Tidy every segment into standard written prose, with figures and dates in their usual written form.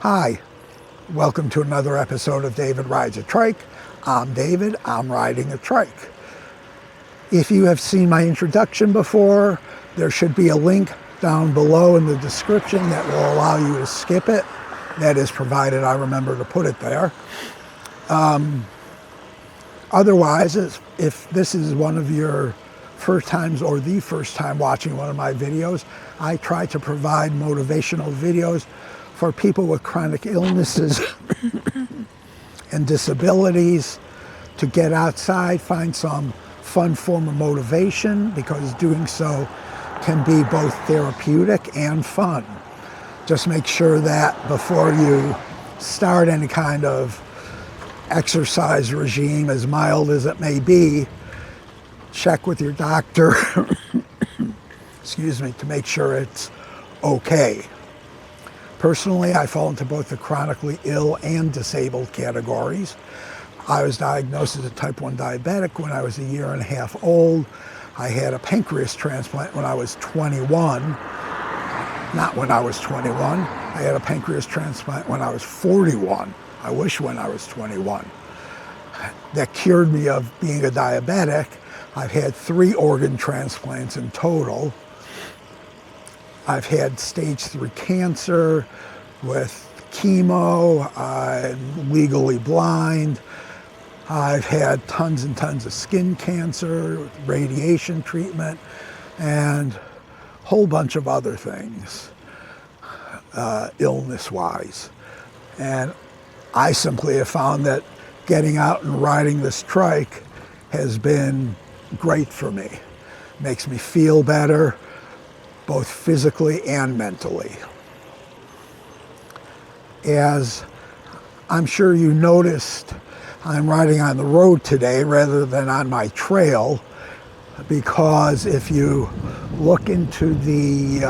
Hi, welcome to another episode of David Rides a Trike. I'm David, I'm riding a trike. If you have seen my introduction before, there should be a link down below in the description that will allow you to skip it. That is provided I remember to put it there. Otherwise, if this is one of your first times or the first time watching one of my videos, I try to provide motivational videos for people with chronic illnesses and disabilities to get outside, find some fun form of motivation, because doing so can be both therapeutic and fun. Just make sure that before you start any kind of exercise regime, as mild as it may be, check with your doctor excuse me, to make sure it's okay. Personally, I fall into both the chronically ill and disabled categories. I was diagnosed as a type 1 diabetic when I was a year and a half old. I had a pancreas transplant when I was 21. Not when I was 21. I had a pancreas transplant when I was 41. I wish when I was 21. That cured me of being a diabetic. I've had 3 organ transplants in total. I've had stage 3 cancer with chemo. I'm legally blind. I've had tons and tons of skin cancer, radiation treatment, and a whole bunch of other things, illness-wise. And I simply have found that getting out and riding this trike has been great for me. Makes me feel better, both physically and mentally. As I'm sure you noticed, I'm riding on the road today rather than on my trail, because if you look into the,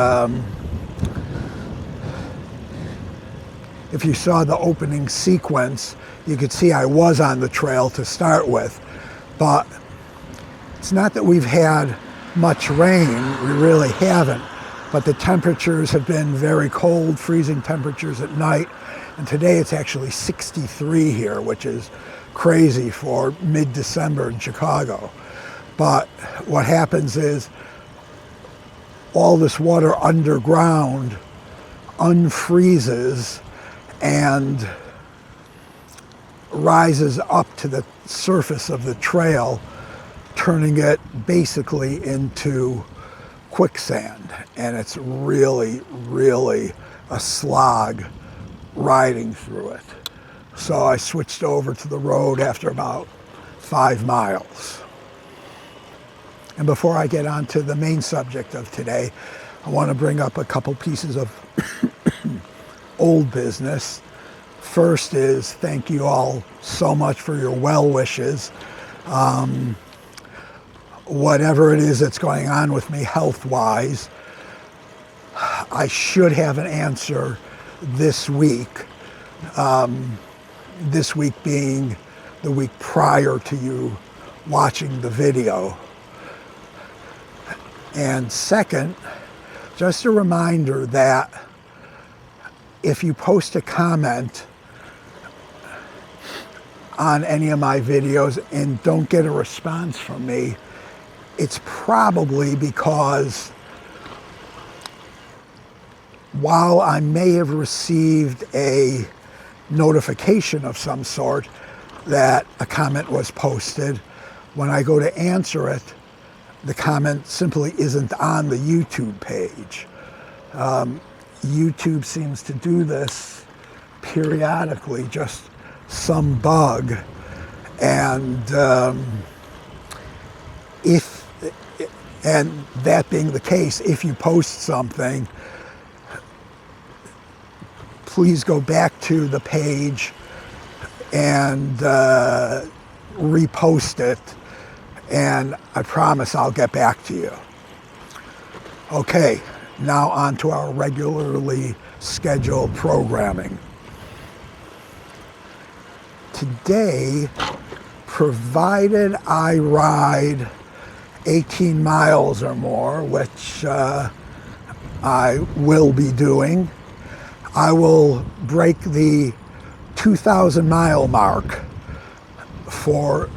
if you saw the opening sequence, you could see I was on the trail to start with. But it's not that we've had much rain, we really haven't, but the temperatures have been very cold, freezing temperatures at night, and today it's actually 63 here, which is crazy for mid-December in Chicago. But what happens is all this water underground unfreezes and rises up to the surface of the trail, turning it basically into quicksand. And it's really, really a slog riding through it. So I switched over to the road after about 5 miles. And before I get on to the main subject of today, I want to bring up a couple pieces of old business. First is thank you all so much for your well wishes. Whatever it is that's going on with me health-wise, I should have an answer this week. This week being the week prior to you watching the video. And second, just a reminder that if you post a comment on any of my videos and don't get a response from me, it's probably because while I may have received a notification of some sort that a comment was posted, when I go to answer it, the comment simply isn't on the YouTube page. YouTube seems to do this periodically, just some bug. And and that being the case, if you post something, please go back to the page and repost it, and I promise I'll get back to you. Okay, now on to our regularly scheduled programming. Today, provided I ride 18 miles or more, which I will be doing, I will break the 2,000 mile mark for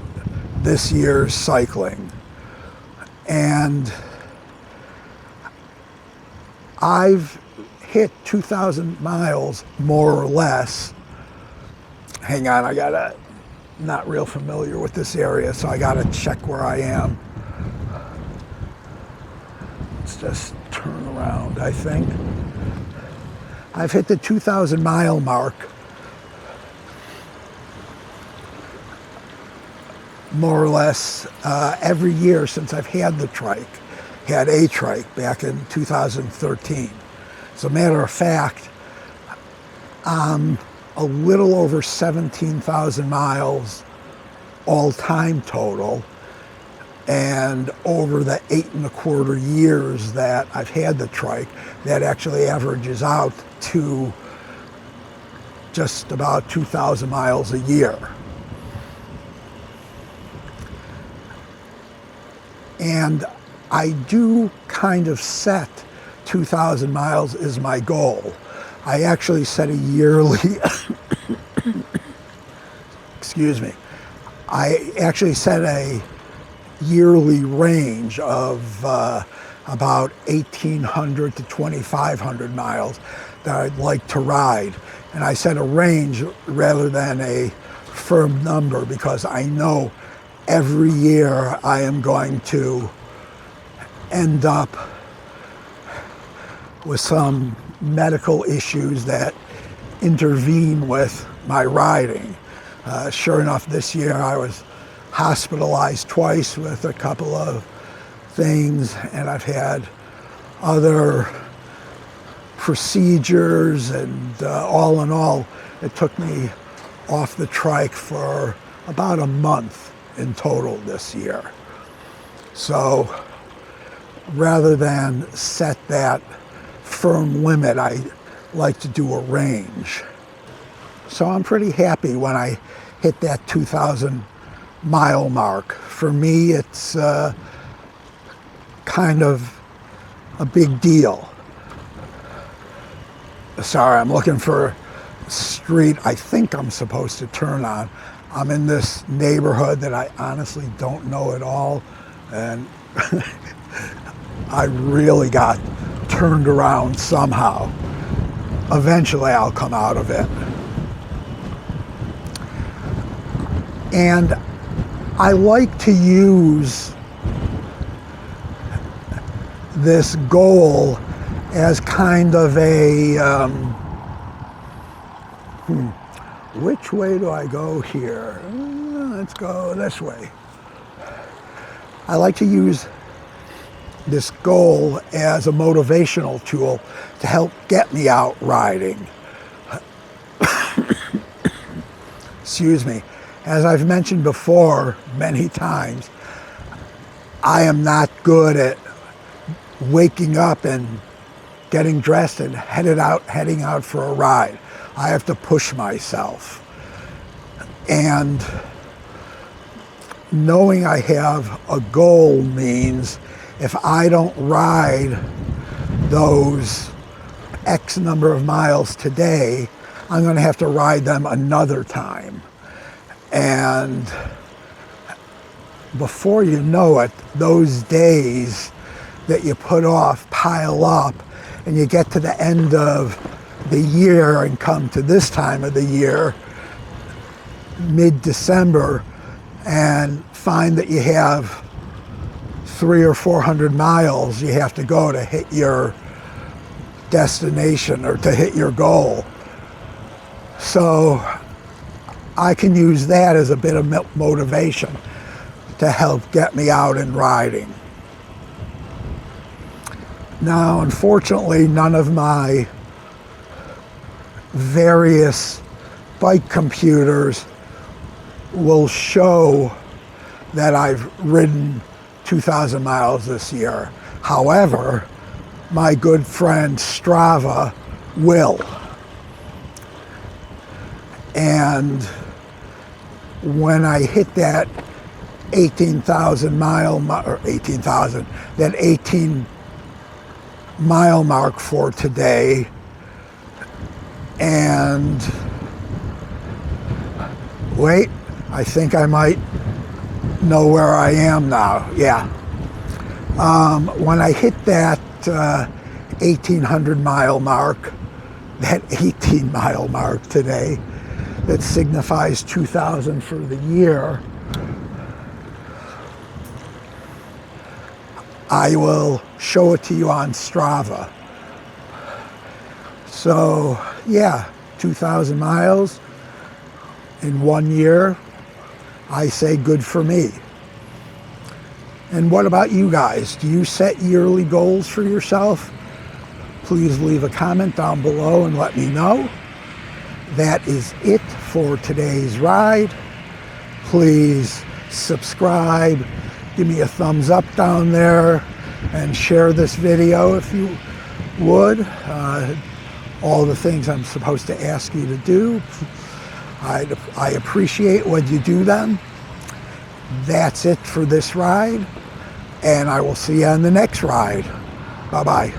this year's cycling. And I've hit 2,000 miles more or less. Hang on, not real familiar with this area, so I gotta check where I am. Let's just turn around, I think. I've hit the 2,000 mile mark more or less every year since I've had the Trike. Had a Trike back in 2013. As a matter of fact, I'm a little over 17,000 miles all-time total, and over the 8.25 years that I've had the Trike, that actually averages out to just about 2,000 miles a year. And I do kind of set 2,000 miles as my goal. I actually set a yearly, excuse me, I actually set a yearly range of about 1,800 to 2,500 miles that I'd like to ride. And I set a range rather than a firm number because I know every year I am going to end up with some medical issues that intervene with my riding. Sure enough, this year I was hospitalized twice with a couple of things, and I've had other procedures, and all in all, it took me off the Trike for about a month in total this year. So rather than set that firm limit, I like to do a range. So I'm pretty happy when I hit that 2,000 mile mark. For me, it's kind of a big deal. Sorry, I'm looking for a street I think I'm supposed to turn on. I'm in this neighborhood that I honestly don't know at all, and I really got turned around somehow. Eventually I'll come out of it. And I like to use this goal as kind of a, which way do I go here? Let's go this way. I like to use this goal as a motivational tool to help get me out riding. Excuse me. As I've mentioned before many times, I am not good at waking up and getting dressed and heading out for a ride. I have to push myself. And knowing I have a goal means if I don't ride those X number of miles today, I'm going to have to ride them another time. And before you know it, those days that you put off pile up, and you get to the end of the year and come to this time of the year, mid-December, and find that you have 300 or 400 miles you have to go to hit your destination or to hit your goal. So I can use that as a bit of motivation to help get me out and riding. Now, unfortunately, none of my various bike computers will show that I've ridden 2,000 miles this year. However, my good friend Strava will. And when I hit that 18,000 mile, or 18,000, that 18 mile mark for today, And wait, I think I might know where I am now. Yeah. When I hit that 1,800 mile mark, that 18-mile mark today, that signifies 2,000 for the year, I will show it to you on Strava. So yeah, 2,000 miles in 1 year, I say good for me. And what about you guys? Do you set yearly goals for yourself? Please leave a comment down below and let me know. That is it for today's ride. Please subscribe, give me a thumbs up down there, and share this video if you would. All the things I'm supposed to ask you to do. I appreciate when you do them. That's it for this ride, and I will see you on the next ride. Bye-bye.